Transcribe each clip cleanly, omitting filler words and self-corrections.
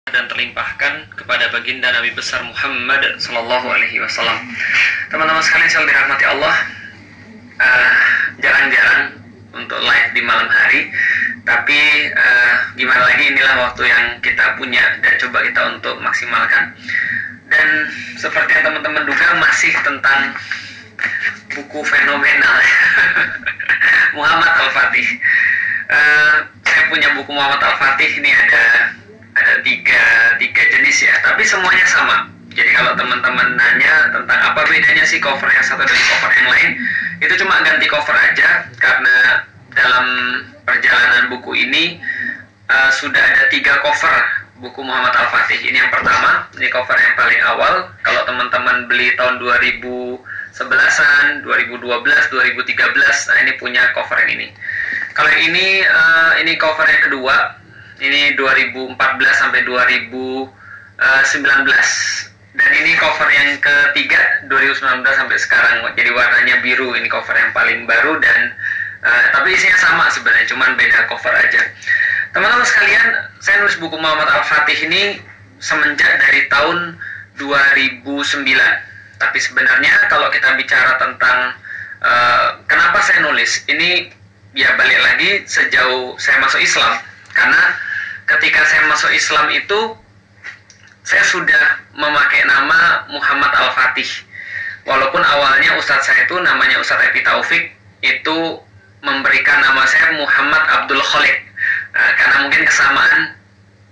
dan terlimpahkan kepada baginda Nabi besar Muhammad Sallallahu Alaihi Wasallam. Teman-teman sekalian yang dirahmati Allah, jarang-jarang untuk live di malam hari, tapi gimana lagi, inilah waktu yang kita punya dan coba kita untuk maksimalkan. Dan seperti yang teman-teman duga, masih tentang buku fenomenal Muhammad Al-Fatih. Saya punya buku Muhammad Al-Fatih ini ada tiga jenis ya, tapi semuanya sama. Jadi kalau teman-teman nanya tentang apa bedanya sih cover yang satu dengan cover yang lain, itu cuma ganti cover aja, karena dalam perjalanan buku ini sudah ada 3 cover buku Muhammad Al-Fatih. Ini yang pertama, ini cover yang paling awal. Kalau teman-teman beli tahun 2011-an, 2012, 2013, nah ini punya cover yang ini. Kalau yang ini cover yang kedua, ini 2014 sampai 2019. Dan ini cover yang ketiga 2019 sampai sekarang. Jadi warnanya biru, ini cover yang paling baru, dan tapi isinya sama sebenarnya, cuman beda cover aja. Teman-teman sekalian, saya nulis buku Muhammad Al-Fatih ini semenjak dari tahun 2009. Tapi sebenarnya kalau kita bicara tentang kenapa saya nulis ini, ya balik lagi sejauh saya masuk Islam. Karena ketika saya masuk Islam itu, saya sudah memakai nama Muhammad Al-Fatih. Walaupun awalnya ustadz saya itu namanya Ustadz Epi Taufik, itu memberikan nama saya Muhammad Abdul Kholik. Karena mungkin kesamaan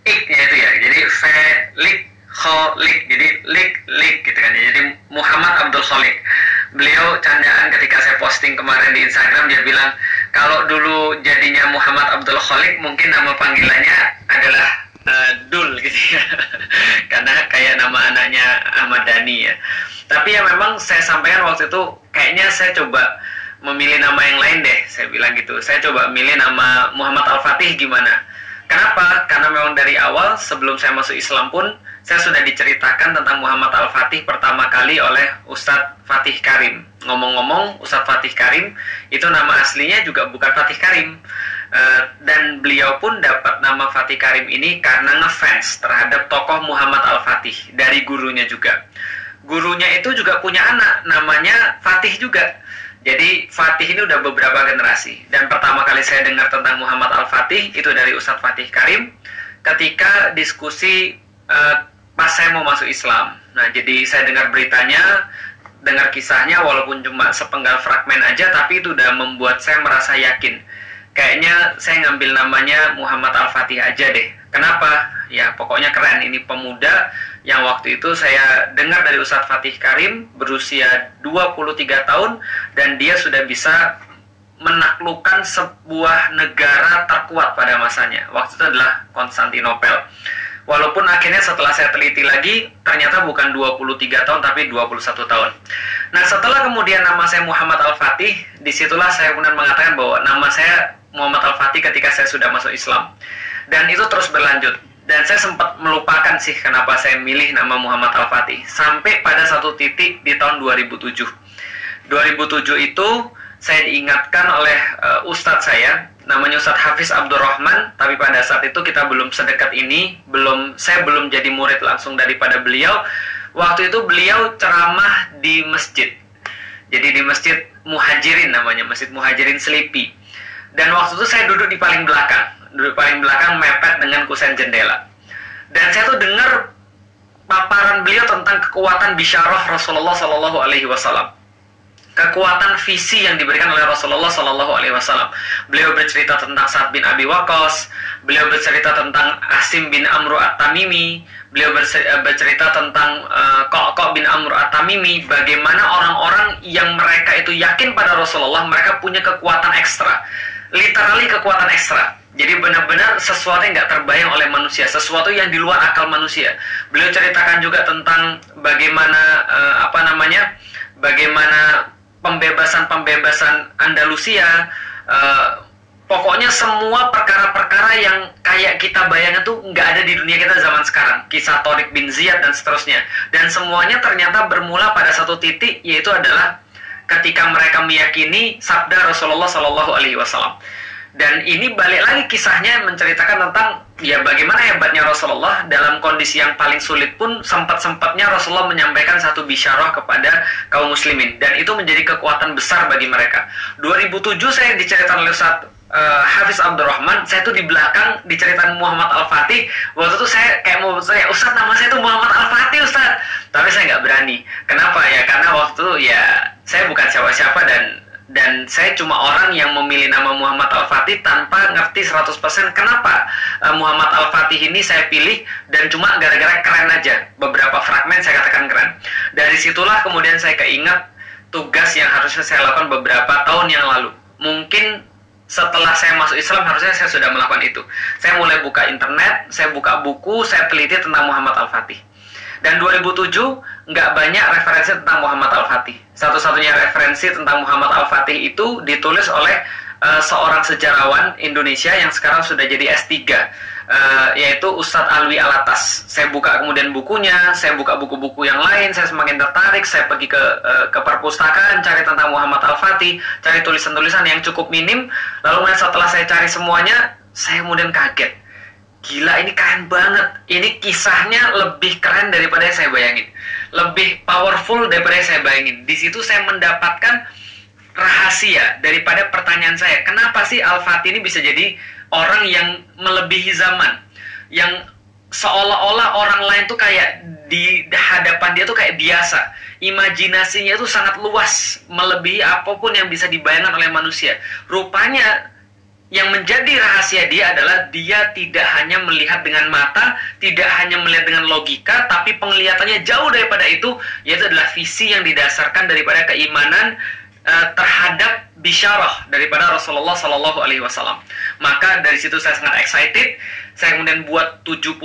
ik-nya itu ya. Jadi Felik Kholik, jadi lik gitu kan. Jadi Muhammad Abdul Kholik. Beliau candaan ketika saya posting kemarin di Instagram, dia bilang kalau dulu jadinya Muhammad Abdul Kholik, mungkin nama panggilannya adalah Dul gitu ya. Karena kayak nama anaknya Ahmad Dhani ya. Tapi ya memang saya sampaikan waktu itu, kayaknya saya coba memilih nama yang lain deh, saya bilang gitu. Saya coba milih nama Muhammad Al-Fatih gimana. Kenapa? Karena memang dari awal sebelum saya masuk Islam pun, saya sudah diceritakan tentang Muhammad Al-Fatih pertama kali oleh Ustadz Fatih Karim. Ngomong-ngomong, Ustadz Fatih Karim itu nama aslinya juga bukan Fatih Karim. Dan beliau pun dapat nama Fatih Karim ini karena ngefans terhadap tokoh Muhammad Al-Fatih dari gurunya juga. Gurunya itu juga punya anak, namanya Fatih juga. Jadi Fatih ini udah beberapa generasi. Dan pertama kali saya dengar tentang Muhammad Al-Fatih itu dari Ustadz Fatih Karim ketika diskusi pas saya mau masuk Islam. Nah, jadi saya dengar beritanya, dengar kisahnya, walaupun cuma sepenggal fragmen aja, tapi itu udah membuat saya merasa yakin. Kayaknya saya ngambil namanya Muhammad Al-Fatih aja deh. Kenapa? Ya pokoknya keren. Ini pemuda yang waktu itu saya dengar dari Ustadz Fatih Karim, berusia 23 tahun, dan dia sudah bisa menaklukkan sebuah negara terkuat pada masanya. Waktu itu adalah Konstantinopel. Walaupun akhirnya setelah saya teliti lagi, ternyata bukan 23 tahun, tapi 21 tahun. Nah, setelah kemudian nama saya Muhammad Al-Fatih, disitulah saya kemudian mengatakan bahwa nama saya Muhammad Al-Fatih ketika saya sudah masuk Islam. Dan itu terus berlanjut. Dan saya sempat melupakan sih kenapa saya milih nama Muhammad Al-Fatih. Sampai pada satu titik di tahun 2007. 2007 itu saya diingatkan oleh ustadz saya, namanya Ustadz Hafiz Abdurrahman, tapi pada saat itu kita belum sedekat ini, saya belum jadi murid langsung daripada beliau. Waktu itu beliau ceramah di masjid. Jadi di Masjid Muhajirin namanya, Masjid Muhajirin Selipi. Dan waktu itu saya duduk paling belakang mepet dengan kusen jendela. Dan saya tuh dengar paparan beliau tentang kekuatan bisyarah Rasulullah Sallallahu Alaihi Wasallam. Kekuatan visi yang diberikan oleh Rasulullah Sallallahu Alaihi Wasallam. Beliau bercerita tentang Sa'ad bin Abi Waqqas, beliau bercerita tentang Asim bin Amru At-Tamimi, beliau bercerita tentang Qa'qa' bin Amru At-Tamimi, bagaimana orang-orang yang mereka itu yakin pada Rasulullah, mereka punya kekuatan ekstra, literally kekuatan ekstra. Jadi benar-benar sesuatu yang nggak terbayang oleh manusia, sesuatu yang di luar akal manusia. Beliau ceritakan juga tentang bagaimana bagaimana pembebasan Andalusia, pokoknya semua perkara-perkara yang kayak kita bayangkan tuh nggak ada di dunia kita zaman sekarang. Kisah Tariq bin Ziyad dan seterusnya. Dan semuanya ternyata bermula pada satu titik, yaitu adalah ketika mereka meyakini sabda Rasulullah Sallallahu Alaihi Wasallam. Dan ini balik lagi kisahnya menceritakan tentang Ya, bagaimana hebatnya Rasulullah dalam kondisi yang paling sulit pun sempat-sempatnya Rasulullah menyampaikan satu bisyarah kepada kaum muslimin, dan itu menjadi kekuatan besar bagi mereka. 2007 saya diceritakan oleh Ustaz Hafiz Abdurrahman, saya tuh di belakang diceritain Muhammad Al-Fatih. Waktu itu saya kayak mau bertanya, Ustaz, nama saya tuh Muhammad Al-Fatih Ustaz, tapi saya nggak berani. Kenapa ya? Karena waktu itu ya saya bukan siapa-siapa, dan saya cuma orang yang memilih nama Muhammad Al-Fatih tanpa ngerti 100% kenapa Muhammad Al-Fatih ini saya pilih, dan cuma gara-gara keren aja. Beberapa fragmen saya katakan keren. Dari situlah kemudian saya keingat tugas yang harusnya saya lakukan beberapa tahun yang lalu. Mungkin setelah saya masuk Islam harusnya saya sudah melakukan itu. Saya mulai buka internet, saya buka buku, saya teliti tentang Muhammad Al-Fatih. Dan 2007 nggak banyak referensi tentang Muhammad Al-Fatih. Satu-satunya referensi tentang Muhammad Al-Fatih itu ditulis oleh seorang sejarawan Indonesia yang sekarang sudah jadi S3, yaitu Ustadz Alwi Alatas. Saya buka kemudian bukunya, saya buka buku-buku yang lain, saya semakin tertarik, saya pergi ke perpustakaan, cari tentang Muhammad Al-Fatih, cari tulisan-tulisan yang cukup minim, lalu setelah saya cari semuanya, saya kemudian kaget. Gila, ini keren banget. Ini kisahnya lebih keren daripada yang saya bayangin. Lebih powerful daripada yang saya bayangin. Di situ saya mendapatkan rahasia daripada pertanyaan saya. Kenapa sih Al-Fatih ini bisa jadi orang yang melebihi zaman? Yang seolah-olah orang lain tuh kayak di hadapan dia tuh kayak biasa. Imajinasinya tuh sangat luas, melebihi apapun yang bisa dibayangkan oleh manusia. Rupanya yang menjadi rahasia dia adalah dia tidak hanya melihat dengan mata, tidak hanya melihat dengan logika, tapi penglihatannya jauh daripada itu, yaitu adalah visi yang didasarkan daripada keimanan terhadap bisyarah daripada Rasulullah Sallallahu Alaihi Wasallam. Maka dari situ saya sangat excited. Saya kemudian buat 71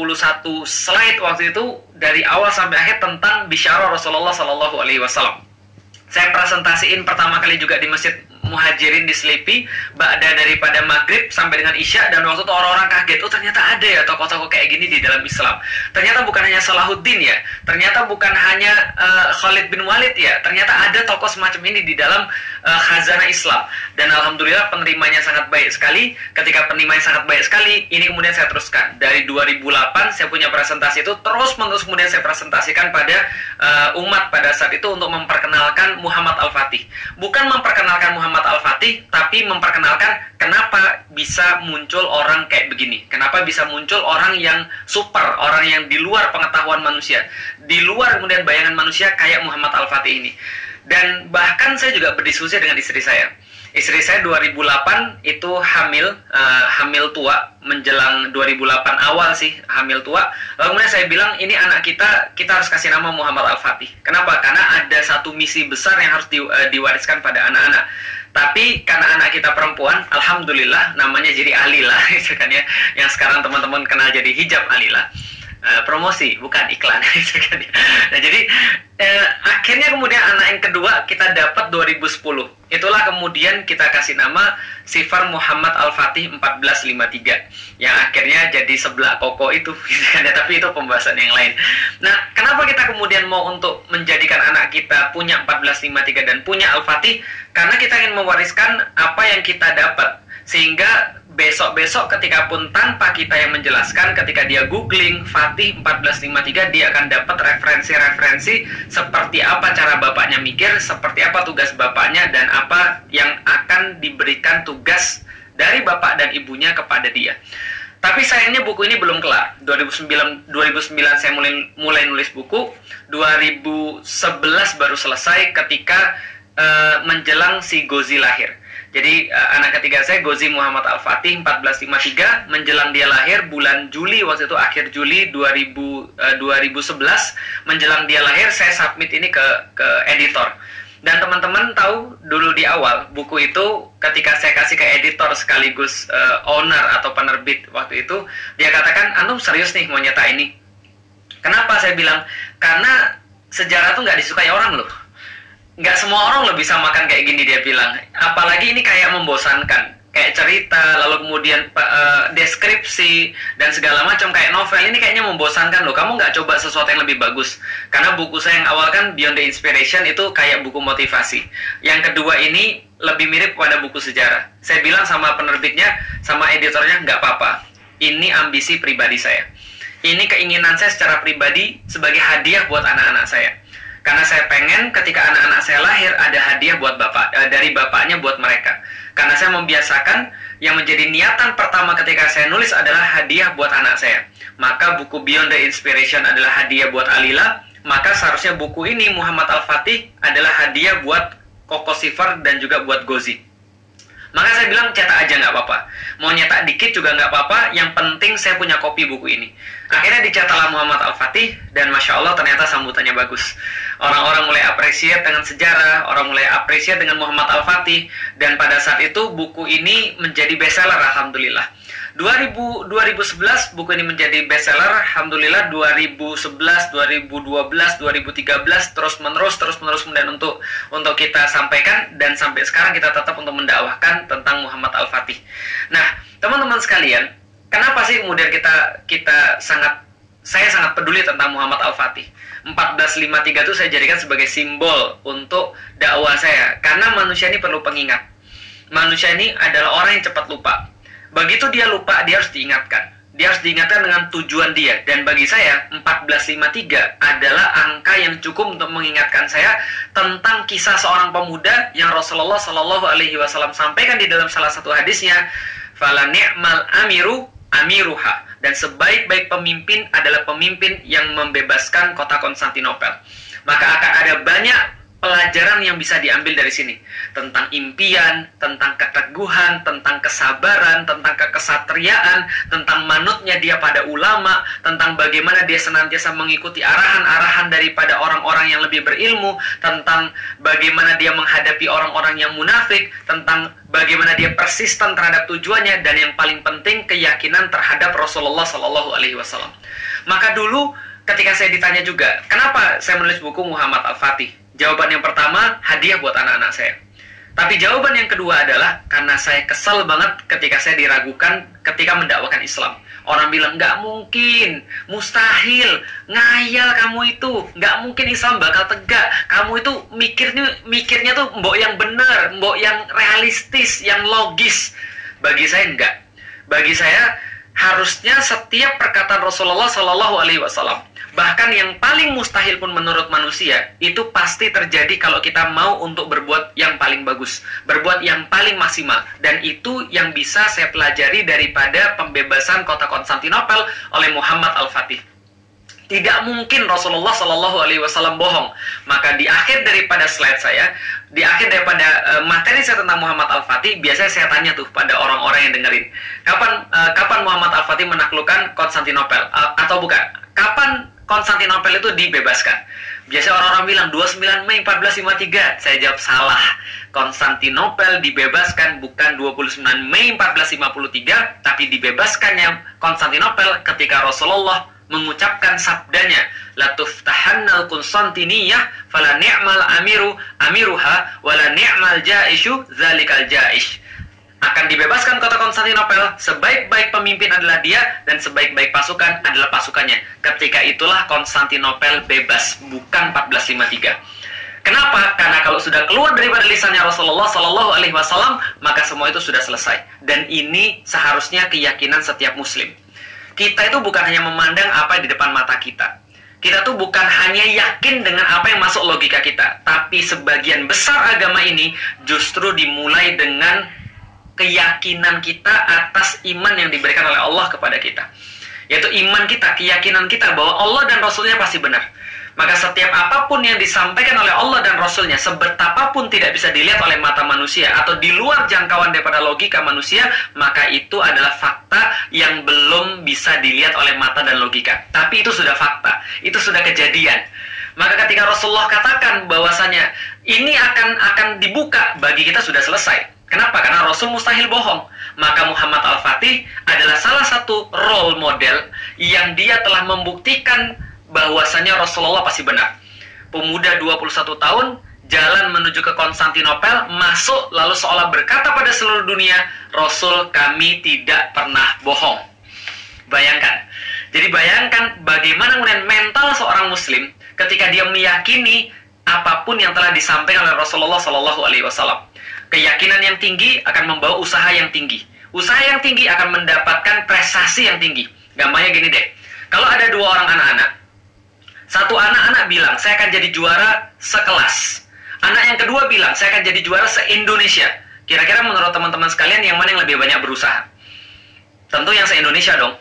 slide waktu itu dari awal sampai akhir tentang bisyarah Rasulullah Sallallahu Alaihi Wasallam. Saya presentasiin pertama kali juga di Masjid Muhajirin di Selipi, ba'da daripada maghrib sampai dengan isya, dan waktu itu orang-orang kaget, oh ternyata ada ya tokoh-tokoh kayak gini di dalam Islam. Ternyata bukan hanya Salahuddin ya, ternyata bukan hanya Khalid bin Walid ya, ternyata ada tokoh semacam ini di dalam khazanah Islam. Dan alhamdulillah penerimanya sangat baik sekali. Ketika penerimanya sangat baik sekali, ini kemudian saya teruskan. Dari 2008 saya punya presentasi itu, terus-menerus kemudian saya presentasikan pada umat pada saat itu untuk memperkenalkan Muhammad Al-Fatih. Bukan memperkenalkan Muhammad Al-Fatih, tapi memperkenalkan kenapa bisa muncul orang kayak begini, kenapa bisa muncul orang yang super, orang yang di luar pengetahuan manusia, di luar kemudian bayangan manusia kayak Muhammad Al-Fatih ini. Dan bahkan saya juga berdiskusi dengan istri saya. Istri saya 2008 itu hamil tua, menjelang 2008 awal sih hamil tua. Lalu kemudian saya bilang, ini anak kita harus kasih nama Muhammad Al-Fatih. Kenapa? Karena ada satu misi besar yang harus diwariskan pada anak-anak. Tapi karena anak kita perempuan, alhamdulillah namanya jadi Alila, gitu kan ya. Yang sekarang teman-teman kenal jadi hijab Alila. Promosi, bukan iklan, gitu kan ya. Nah, jadi akhirnya kemudian anak yang kedua kita dapat 2010. Itulah kemudian kita kasih nama Sifar Muhammad Al-Fatih 1453, yang akhirnya jadi sebelah koko itu, gitu kan ya. Tapi itu pembahasan yang lain. Nah, kenapa kita kemudian mau untuk menjadikan anak kita punya 1453 dan punya Al-Fatih? Karena kita ingin mewariskan apa yang kita dapat, sehingga besok-besok ketika pun tanpa kita yang menjelaskan, ketika dia googling Fatih 1453, dia akan dapat referensi-referensi seperti apa cara bapaknya mikir, seperti apa tugas bapaknya, dan apa yang akan diberikan tugas dari bapak dan ibunya kepada dia. Tapi sayangnya buku ini belum kelar. 2009 saya mulai nulis buku, 2011 baru selesai ketika menjelang si Ghozi lahir. Jadi anak ketiga saya, Ghozi Muhammad Al-Fatih 1453, menjelang dia lahir bulan Juli, waktu itu akhir Juli 2011, menjelang dia lahir saya submit ini ke editor. Dan teman-teman tahu dulu di awal buku itu ketika saya kasih ke editor sekaligus owner atau penerbit waktu itu, dia katakan, antum serius nih mau nyetak ini? Kenapa saya bilang? Karena sejarah tuh nggak disukai orang loh. Nggak semua orang lo bisa makan kayak gini, dia bilang. Apalagi ini kayak membosankan, kayak cerita, lalu kemudian deskripsi dan segala macam kayak novel. Ini kayaknya membosankan loh. Kamu nggak coba sesuatu yang lebih bagus? Karena buku saya yang awal kan Beyond the Inspiration itu kayak buku motivasi. Yang kedua ini lebih mirip pada buku sejarah. Saya bilang sama penerbitnya, sama editornya, nggak apa-apa. Ini ambisi pribadi saya. Ini keinginan saya secara pribadi sebagai hadiah buat anak-anak saya. Karena saya pengen ketika anak-anak saya lahir ada hadiah buat dari bapaknya buat mereka. Karena saya membiasakan yang menjadi niatan pertama ketika saya nulis adalah hadiah buat anak saya. Maka buku Beyond the Inspiration adalah hadiah buat Alila. Maka seharusnya buku ini Muhammad Al-Fatih adalah hadiah buat Koko Sifar dan juga buat Gozi. Maka saya bilang cetak aja nggak apa-apa. Mau nyetak dikit juga nggak apa-apa. Yang penting saya punya kopi buku ini. Akhirnya dicetaklah Muhammad Al-Fatih dan Masya Allah ternyata sambutannya bagus. Orang-orang mulai appreciate dengan sejarah, orang mulai appreciate dengan Muhammad Al-Fatih. Dan pada saat itu buku ini menjadi bestseller Alhamdulillah. 2011 buku ini menjadi bestseller Alhamdulillah. 2011, 2012, 2013 terus-menerus kemudian untuk kita sampaikan. Dan sampai sekarang kita tetap untuk mendakwahkan tentang Muhammad Al-Fatih. Nah, teman-teman sekalian, kenapa sih kemudian saya sangat peduli tentang Muhammad Al-Fatih? 1453 itu saya jadikan sebagai simbol untuk dakwah saya. Karena manusia ini perlu pengingat. Manusia ini adalah orang yang cepat lupa. Begitu dia lupa, dia harus diingatkan. Dia harus diingatkan dengan tujuan dia. Dan bagi saya, 1453 adalah angka yang cukup untuk mengingatkan saya tentang kisah seorang pemuda yang Rasulullah Shallallahu Alaihi Wasallam sampaikan di dalam salah satu hadisnya, "Fala ni'mal amiru amiruha." Dan sebaik-baik pemimpin adalah pemimpin yang membebaskan kota Konstantinopel. Maka akan ada banyak pelajaran yang bisa diambil dari sini. Tentang impian, tentang keteguhan, tentang kesabaran, tentang kekesatriaan, tentang manutnya dia pada ulama, tentang bagaimana dia senantiasa mengikuti arahan-arahan daripada orang-orang yang lebih berilmu, tentang bagaimana dia menghadapi orang-orang yang munafik, tentang bagaimana dia persisten terhadap tujuannya, dan yang paling penting keyakinan terhadap Rasulullah Shallallahu Alaihi Wasallam. Maka dulu ketika saya ditanya juga, kenapa saya menulis buku Muhammad Al-Fatih? Jawaban yang pertama, hadiah buat anak-anak saya. Tapi jawaban yang kedua adalah karena saya kesel banget ketika saya diragukan ketika mendakwakan Islam. Orang bilang, nggak mungkin, mustahil, ngayal kamu itu, nggak mungkin Islam bakal tegak. Kamu itu mikirnya tuh mbok yang benar, mbok yang realistis, yang logis. Bagi saya enggak. Bagi saya harusnya setiap perkataan Rasulullah Shallallahu Alaihi Wasallam, bahkan yang paling mustahil pun menurut manusia, itu pasti terjadi kalau kita mau untuk berbuat yang paling bagus, berbuat yang paling maksimal. Dan itu yang bisa saya pelajari daripada pembebasan kota Konstantinopel oleh Muhammad Al-Fatih. Tidak mungkin Rasulullah Shallallahu Alaihi Wasallam bohong. Maka di akhir daripada slide saya, di akhir daripada materi saya tentang Muhammad Al-Fatih, biasanya saya tanya tuh pada orang-orang yang dengerin, kapan Muhammad Al-Fatih menaklukkan Konstantinopel? Atau bukan? Kapan Konstantinopel itu dibebaskan? Biasanya orang-orang bilang 29 Mei 1453. Saya jawab salah. Konstantinopel dibebaskan bukan 29 Mei 1453, tapi dibebaskannya Konstantinopel ketika Rasulullah mengucapkan sabdanya, la tuftahannal Konstantiniyah fala ni'mal amiru amiruha wala ni'mal jaishu zalikal jaish. Akan dibebaskan kota Konstantinopel, sebaik-baik pemimpin adalah dia dan sebaik-baik pasukan adalah pasukannya. Ketika itulah Konstantinopel bebas, bukan 1453. Kenapa? Karena kalau sudah keluar daripada lisannya Rasulullah Shallallahu Alaihi Wasallam, maka semua itu sudah selesai. Dan ini seharusnya keyakinan setiap muslim. Kita itu bukan hanya memandang apa di depan mata kita. Kita tuh bukan hanya yakin dengan apa yang masuk logika kita. Tapi sebagian besar agama ini justru dimulai dengan keyakinan kita atas iman yang diberikan oleh Allah kepada kita. Yaitu iman kita, keyakinan kita bahwa Allah dan Rasulnya pasti benar. Maka setiap apapun yang disampaikan oleh Allah dan Rasulnya, sebetapapun tidak bisa dilihat oleh mata manusia atau di luar jangkauan daripada logika manusia, maka itu adalah fakta yang belum bisa dilihat oleh mata dan logika. Tapi itu sudah fakta, itu sudah kejadian. Maka ketika Rasulullah katakan bahwasanya ini akan dibuka, bagi kita sudah selesai. Kenapa? Karena Rasul mustahil bohong. Maka Muhammad Al-Fatih adalah salah satu role model yang dia telah membuktikan bahwasanya Rasulullah pasti benar. Pemuda 21 tahun jalan menuju ke Konstantinopel, masuk lalu seolah berkata pada seluruh dunia, Rasul kami tidak pernah bohong. Bayangkan. Jadi bayangkan bagaimana kemudian mental seorang muslim ketika dia meyakini apapun yang telah disampaikan oleh Rasulullah Shallallahu Alaihi Wasallam. Keyakinan yang tinggi akan membawa usaha yang tinggi. Usaha yang tinggi akan mendapatkan prestasi yang tinggi. Gampangnya gini deh, kalau ada 2 orang anak-anak, satu anak bilang, saya akan jadi juara sekelas. Anak yang kedua bilang, saya akan jadi juara se-Indonesia. Kira-kira menurut teman-teman sekalian, yang mana yang lebih banyak berusaha? Tentu yang se-Indonesia dong.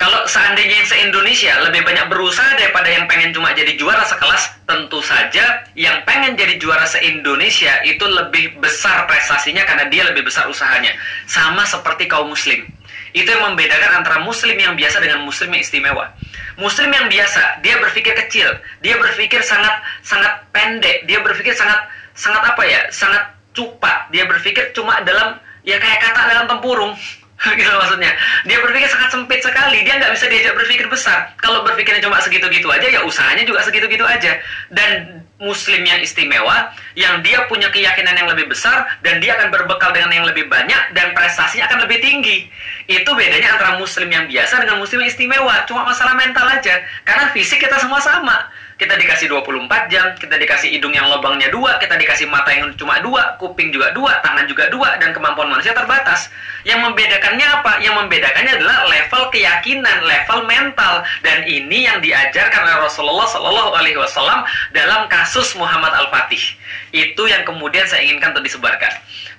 Kalau seandainya yang se-Indonesia lebih banyak berusaha daripada yang pengen cuma jadi juara sekelas, tentu saja yang pengen jadi juara se-Indonesia itu lebih besar prestasinya karena dia lebih besar usahanya. Sama seperti kaum muslim. Itu yang membedakan antara muslim yang biasa dengan muslim yang istimewa. Muslim yang biasa, dia berpikir kecil, dia berpikir sangat pendek, dia berpikir sangat cupat, dia berpikir cuma dalam, ya kayak kata dalam tempurung. Gitu maksudnya. Dia berpikir sangat sempit sekali, dia nggak bisa diajak berpikir besar. Kalau berpikirnya cuma segitu-gitu aja, ya usahanya juga segitu-gitu aja. Dan muslim yang istimewa, yang dia punya keyakinan yang lebih besar, dan dia akan berbekal dengan yang lebih banyak, dan prestasinya akan lebih tinggi. Itu bedanya antara muslim yang biasa dengan muslim yang istimewa. Cuma masalah mental aja. Karena fisik kita semua sama. Kita dikasih 24 jam, kita dikasih hidung yang lubangnya 2, kita dikasih mata yang cuma 2, kuping juga 2, tangan juga 2, dan kemampuan manusia terbatas. Yang membedakannya apa? Yang membedakannya adalah level keyakinan, level mental. Dan ini yang diajarkan oleh Rasulullah SAW dalam kasus Muhammad Al-Fatih. Itu yang kemudian saya inginkan untuk disebarkan.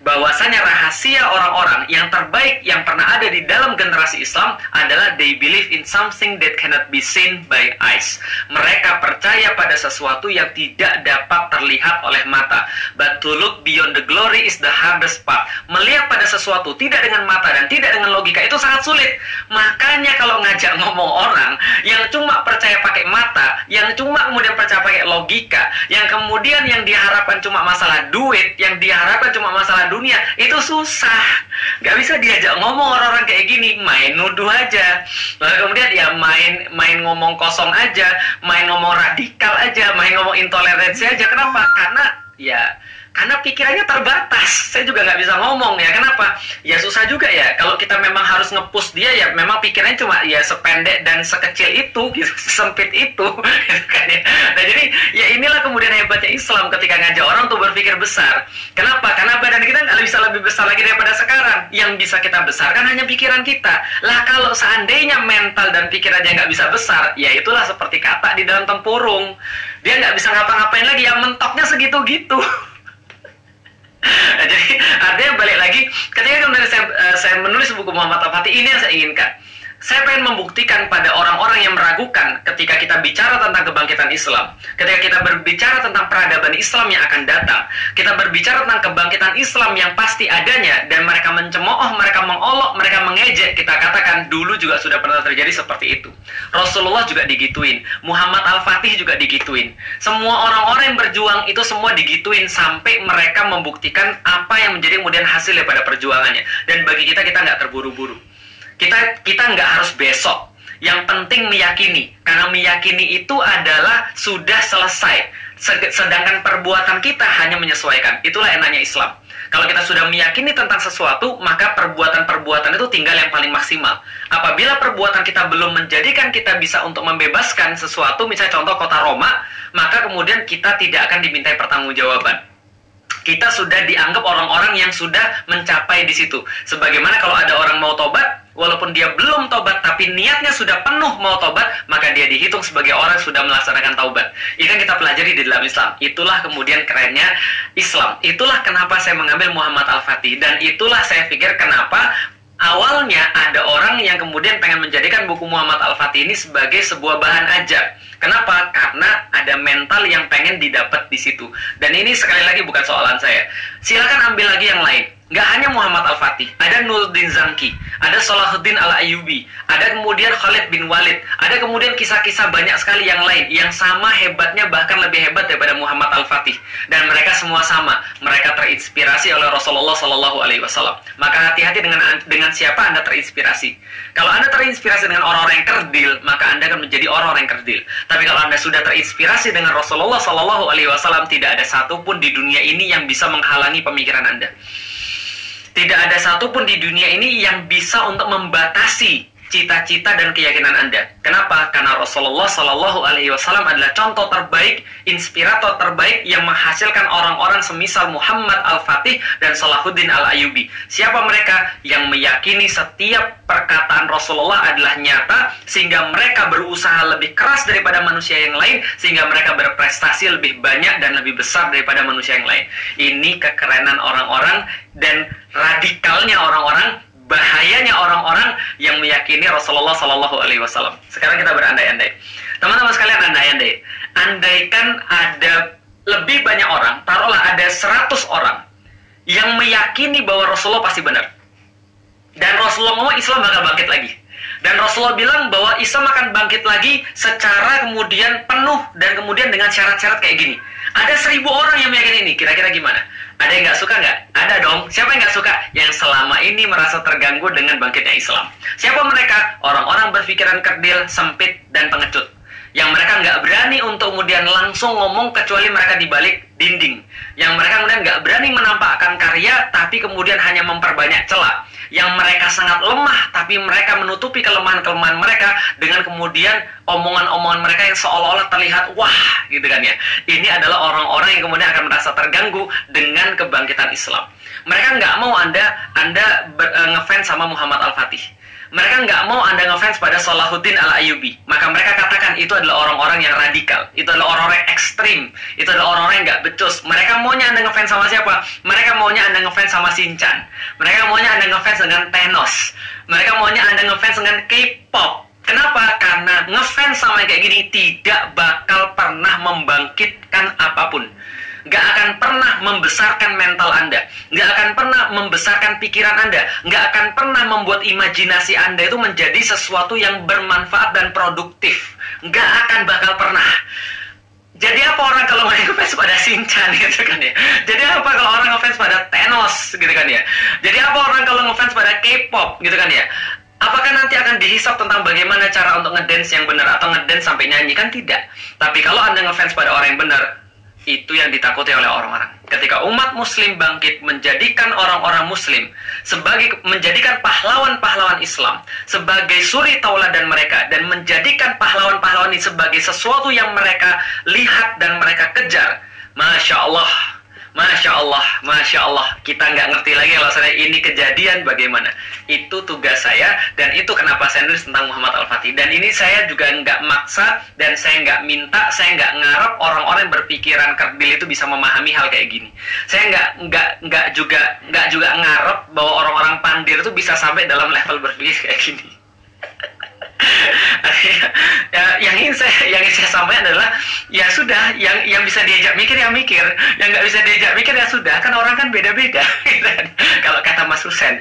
Bahwasanya rahasia orang-orang yang terbaik yang pernah ada di dalam generasi Islam adalah they believe in something that cannot be seen by eyes. Mereka percaya pada sesuatu yang tidak dapat terlihat oleh mata. But to look beyond the glory is the hardest part. Melihat pada sesuatu tidak dengan mata dan tidak dengan logika itu sangat sulit. Makanya kalau ngajak ngomong orang yang cuma percaya pakai mata, yang cuma kemudian percaya pakai logika, yang kemudian yang diharapkan cuma masalah duit, yang diharapkan cuma masalah dunia, itu susah. Gak bisa diajak ngomong orang-orang kayak gini, main nuduh aja. Lalu kemudian ya main ngomong kosong aja, main ngomong radikal aja, main ngomong intoleransi aja. Kenapa? Karena pikirannya terbatas. Saya juga nggak bisa ngomong ya. Kenapa? Ya susah juga ya. Kalau kita memang harus nge-push dia, ya memang pikirannya cuma ya sependek dan sekecil itu, gitu, sempit itu. Gitu kan ya. Nah jadi ya inilah kemudian hebatnya Islam ketika ngajak orang untuk berpikir besar. Kenapa? Karena badan kita nggak bisa lebih besar lagi daripada sekarang. Yang bisa kita besarkan hanya pikiran kita. Lah kalau seandainya mental dan pikirannya nggak bisa besar, ya itulah seperti kata di dalam tempurung. Dia nggak bisa ngapa-ngapain lagi, yang mentoknya segitu-gitu. Nah, jadi artinya balik lagi, ketika kemudian saya menulis buku Muhammad Al-Fatih, ini yang saya inginkan. Saya pengen membuktikan pada orang-orang yang meragukan ketika kita bicara tentang kebangkitan Islam, ketika kita berbicara tentang peradaban Islam yang akan datang, kita berbicara tentang kebangkitan Islam yang pasti adanya, dan mereka mencemooh, mereka mengolok, mereka mengejek, kita katakan dulu juga sudah pernah terjadi seperti itu. Rasulullah juga digituin, Muhammad Al-Fatih juga digituin. Semua orang-orang yang berjuang itu semua digituin sampai mereka membuktikan apa yang menjadi kemudian hasil daripada perjuangannya. Dan bagi kita nggak terburu-buru. Kita nggak harus besok. Yang penting meyakini, karena meyakini itu adalah sudah selesai. Sedangkan perbuatan kita hanya menyesuaikan. Itulah enaknya Islam. Kalau kita sudah meyakini tentang sesuatu, maka perbuatan-perbuatan itu tinggal yang paling maksimal. Apabila perbuatan kita belum menjadikan kita bisa untuk membebaskan sesuatu, misalnya contoh kota Roma, maka kemudian kita tidak akan dimintai pertanggungjawaban. Kita sudah dianggap orang-orang yang sudah mencapai di situ. Sebagaimana kalau ada orang mau tobat, walaupun dia belum tobat, tapi niatnya sudah penuh mau tobat, maka dia dihitung sebagai orang yang sudah melaksanakan taubat. Itu yang kita pelajari di dalam Islam. Itulah kemudian kerennya Islam. Itulah kenapa saya mengambil Muhammad Al-Fatih. Dan itulah saya pikir kenapa awalnya ada orang yang kemudian pengen menjadikan buku Muhammad Al-Fatih ini sebagai sebuah bahan ajar. Kenapa? Karena ada mental yang pengen didapat di situ. Dan ini sekali lagi bukan soalan saya. Silakan ambil lagi yang lain. Nggak hanya Muhammad Al-Fatih, ada Nuruddin Zanki, ada Salahuddin Al-Ayyubi, ada kemudian Khalid bin Walid, ada kemudian kisah-kisah banyak sekali yang lain yang sama hebatnya, bahkan lebih hebat daripada Muhammad Al-Fatih. Dan mereka semua sama, mereka terinspirasi oleh Rasulullah SAW. Maka hati-hati dengan siapa Anda terinspirasi. Kalau Anda terinspirasi dengan orang-orang yang kerdil, maka Anda akan menjadi orang-orang yang kerdil. Tapi kalau Anda sudah terinspirasi dengan Rasulullah SAW, tidak ada satupun di dunia ini yang bisa menghalangi pemikiran Anda. Tidak ada satupun di dunia ini yang bisa untuk membatasi cita-cita dan keyakinan Anda. Kenapa? Karena Rasulullah Shallallahu Alaihi Wasallam adalah contoh terbaik, inspirator terbaik yang menghasilkan orang-orang semisal Muhammad Al-Fatih dan Salahuddin Al-Ayyubi. Siapa mereka? Yang meyakini setiap perkataan Rasulullah adalah nyata, sehingga mereka berusaha lebih keras daripada manusia yang lain, sehingga mereka berprestasi lebih banyak dan lebih besar daripada manusia yang lain. Ini kekerenan orang-orang dan radikalnya orang-orang, bahayanya orang-orang yang meyakini Rasulullah Shallallahu Alaihi Wasallam. Sekarang kita berandai-andai, teman-teman sekalian, andai-andai, andaikan ada lebih banyak orang, taruhlah ada 100 orang yang meyakini bahwa Rasulullah pasti benar, dan Rasulullah ngomong Islam bakal bangkit lagi, dan Rasulullah bilang bahwa Islam akan bangkit lagi secara kemudian penuh dan kemudian dengan syarat-syarat kayak gini. Ada 1000 orang yang meyakini ini, kira-kira gimana? Ada yang nggak suka nggak? Ada dong. Siapa yang nggak suka? Yang selama ini merasa terganggu dengan bangkitnya Islam. Siapa mereka? Orang-orang berpikiran kerdil, sempit, dan pengecut. Yang mereka nggak berani untuk kemudian langsung ngomong kecuali mereka di balik dinding. Yang mereka kemudian nggak berani menampakkan karya, tapi kemudian hanya memperbanyak celah. Yang mereka sangat lemah, tapi mereka menutupi kelemahan-kelemahan mereka dengan kemudian omongan-omongan mereka yang seolah-olah terlihat wah, gitu kan ya. Ini adalah orang-orang yang kemudian akan merasa terganggu dengan kebangkitan Islam. Mereka nggak mau Anda ngefans sama Muhammad Al-Fatih. Mereka nggak mau Anda ngefans pada Salahuddin Al-Ayyubi. Maka mereka katakan itu adalah orang-orang yang radikal, itu adalah orang-orang yang ekstrim, itu adalah orang-orang yang nggak becus. Mereka maunya Anda ngefans sama siapa? Mereka maunya Anda ngefans sama Shinchan. Mereka maunya Anda ngefans dengan Thanos. Mereka maunya Anda ngefans dengan K-pop. Kenapa? Karena ngefans sama kayak gini tidak bakal pernah membangkitkan apapun. Nggak akan pernah membesarkan mental Anda, nggak akan pernah membesarkan pikiran Anda, nggak akan pernah membuat imajinasi Anda itu menjadi sesuatu yang bermanfaat dan produktif. Nggak akan bakal pernah. Jadi apa orang kalau ngefans pada Shinchan gitu kan ya? Jadi apa kalau orang ngefans pada Thanos gitu kan ya? Jadi apa orang kalau ngefans pada K-pop gitu kan ya? Apakah nanti akan dihisap tentang bagaimana cara untuk ngedance yang benar atau ngedance sampai nyanyi? Kan tidak. Tapi kalau Anda ngefans pada orang yang benar, itu yang ditakuti oleh orang-orang. Ketika umat muslim bangkit menjadikan orang-orang muslim menjadikan pahlawan-pahlawan Islam sebagai suri tauladan mereka, dan menjadikan pahlawan-pahlawan ini sebagai sesuatu yang mereka lihat dan mereka kejar, Masya Allah, Masya Allah, Masya Allah, kita nggak ngerti lagi kalau saya ini kejadian bagaimana. Itu tugas saya, dan itu kenapa saya nulis tentang Muhammad Al-Fatih. Dan ini saya juga nggak maksa, dan saya nggak minta, saya nggak ngarep orang-orang yang berpikiran kerdil itu bisa memahami hal kayak gini. Saya nggak juga ngarep bahwa orang-orang pandir itu bisa sampai dalam level berpikir kayak gini. Yang ingin saya sampaikan adalah ya sudah, yang bisa diajak mikir ya mikir, yang nggak bisa diajak mikir ya sudah, kan orang kan beda-beda. Kalau kata Mas Husen,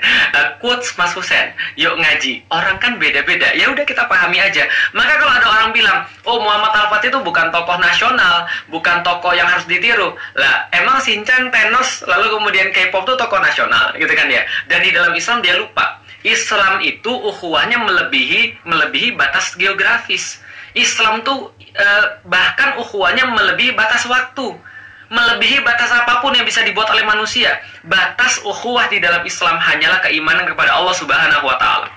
quotes Mas Husen, yuk ngaji, orang kan beda-beda, ya udah kita pahami aja. Maka kalau ada orang bilang, oh Muhammad Al-Fatih itu bukan tokoh nasional, bukan tokoh yang harus ditiru, lah emang Shinchan, Thanos, lalu kemudian K-pop itu tokoh nasional gitu kan ya. Dan di dalam Islam dia lupa, Islam itu ukhuwahnya melebihi batas geografis. Islam tuh bahkan ukhuwahnya melebihi batas waktu, melebihi batas apapun yang bisa dibuat oleh manusia. Batas ukhuwah di dalam Islam hanyalah keimanan kepada Allah Subhanahu wa Ta'ala.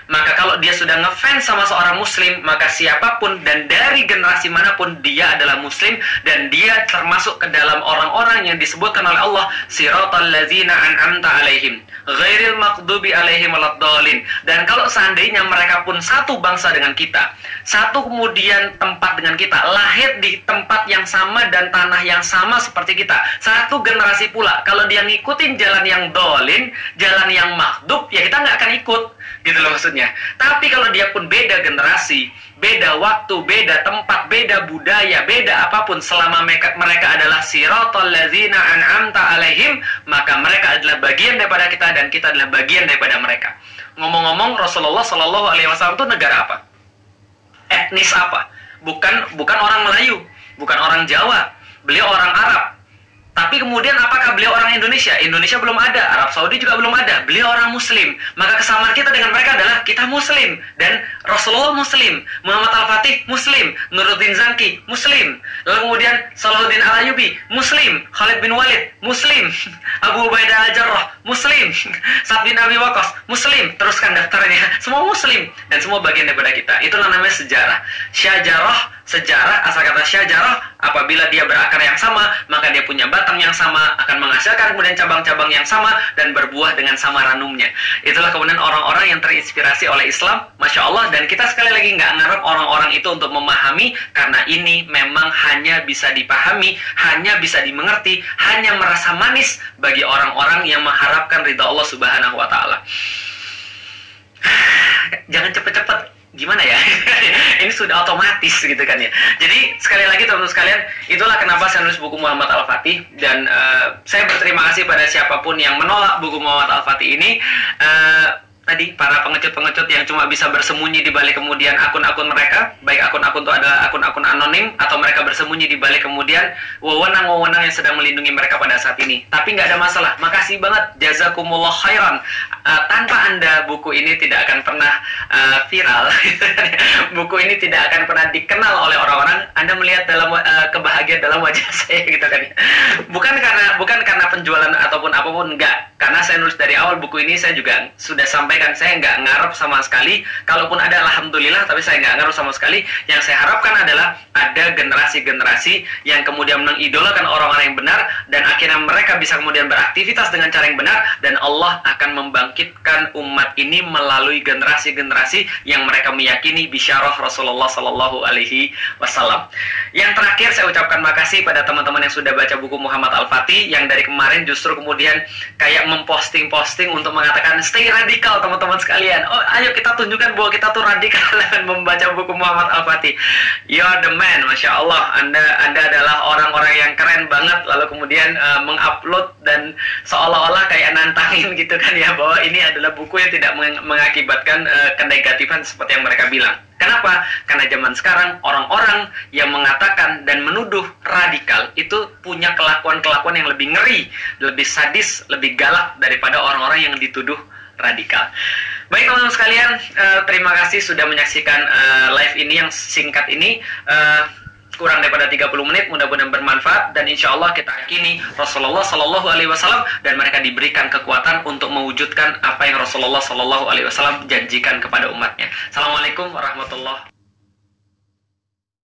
Maka kalau dia sudah ngefans sama seorang muslim, maka siapapun dan dari generasi manapun dia adalah muslim, dan dia termasuk ke dalam orang-orang yang disebutkan oleh Allah siratal ladzina an'amta alaihim ghairil maghdubi alaihim waladdallin. Dan kalau seandainya mereka pun satu bangsa dengan kita, satu kemudian tempat dengan kita, lahir di tempat yang sama dan tanah yang sama seperti kita, satu generasi pula, kalau dia ngikutin jalan yang dolin, jalan yang maghdub, ya kita nggak akan ikut, gitu loh maksudnya. Tapi kalau dia pun beda generasi, beda waktu, beda tempat, beda budaya, beda apapun, selama mereka adalah siratal ladzina an'amta alaihim, maka mereka adalah bagian daripada kita dan kita adalah bagian daripada mereka. Ngomong-ngomong, Rasulullah Shallallahu Alaihi Wasallam itu negara apa? Etnis apa? Bukan orang Melayu, bukan orang Jawa, beliau orang Arab. Tapi kemudian apakah beliau orang Indonesia? Indonesia belum ada, Arab Saudi juga belum ada. Beliau orang Muslim. Maka kesamaan kita dengan mereka adalah kita Muslim. Dan Rasulullah Muslim. Muhammad Al-Fatih Muslim. Nuruddin Zanki Muslim. Lalu kemudian Salahuddin Al-Ayyubi Muslim. Khalid bin Walid Muslim. Abu Ubaidah Al-Jarrah Muslim. Sa'ad bin Abi Waqqas Muslim. Teruskan daftarnya. Semua Muslim. Dan semua bagian daripada kita. Itulah namanya sejarah. Syajarah, sejarah, asal kata syajarah, apabila dia berakar yang sama, maka dia punya batang yang sama, akan menghasilkan kemudian cabang-cabang yang sama, dan berbuah dengan sama ranumnya. Itulah kemudian orang-orang yang terinspirasi oleh Islam, Masya Allah, dan kita sekali lagi nggak ngarep orang-orang itu untuk memahami, karena ini memang hanya bisa dipahami, hanya bisa dimengerti, hanya merasa manis bagi orang-orang yang mengharapkan ridha Allah Subhanahu wa Ta'ala. Jangan cepet-cepet, gimana ya? Ini sudah otomatis gitu kan ya. Jadi sekali lagi teman-teman sekalian, itulah kenapa saya nulis buku Muhammad Al-Fatih, dan saya berterima kasih pada siapapun yang menolak buku Muhammad Al-Fatih ini. Tadi para pengecut-pengecut yang cuma bisa bersembunyi di balik kemudian akun-akun mereka, baik akun-akun itu adalah akun-akun anonim, atau mereka bersembunyi di balik kemudian wewenang-wewenang yang sedang melindungi mereka pada saat ini. Tapi nggak ada masalah, makasih banget, jazakumullah khairan. Tanpa Anda buku ini tidak akan pernah viral. Buku ini tidak akan pernah dikenal oleh orang-orang. Anda melihat dalam kebahagiaan dalam wajah saya gitu kan ya. Bukan karena penjualan ataupun apapun, enggak. Karena saya nulis dari awal buku ini, saya juga sudah sampaikan, saya nggak ngarep sama sekali. Kalaupun ada, alhamdulillah, tapi saya nggak ngarep sama sekali. Yang saya harapkan adalah ada generasi-generasi yang kemudian mengidolakan orang-orang yang benar, dan akhirnya mereka bisa kemudian beraktivitas dengan cara yang benar, dan Allah akan membangkitkan umat ini melalui generasi-generasi yang mereka meyakini bisyarah Rasulullah Sallallahu Alaihi Wasallam. Yang terakhir, saya ucapkan makasih pada teman-teman yang sudah baca buku Muhammad Al-Fatih, yang dari kemarin justru kemudian kayak memposting-posting untuk mengatakan stay radikal teman-teman sekalian. Oh, ayo kita tunjukkan bahwa kita tuh radikal dengan membaca buku Muhammad Al-Fatih. You are the man, Masya Allah. Anda adalah orang-orang yang keren banget. Lalu kemudian mengupload dan seolah-olah kayak nantangin gitu kan ya, bahwa ini adalah buku yang tidak mengakibatkan kenegatifan seperti yang mereka bilang. Kenapa? Karena zaman sekarang orang-orang yang mengatakan dan menuduh radikal itu punya kelakuan-kelakuan yang lebih ngeri, lebih sadis, lebih galak daripada orang-orang yang dituduh radikal. Baik teman-teman sekalian, terima kasih sudah menyaksikan live ini yang singkat ini. Kurang daripada 30 menit, mudah-mudahan bermanfaat, dan insya Allah kita yakini Rasulullah Sallallahu Alaihi Wasallam dan mereka diberikan kekuatan untuk mewujudkan apa yang Rasulullah Sallallahu Alaihi Wasallam janjikan kepada umatnya. Assalamualaikum warahmatullahi wabarakatuh.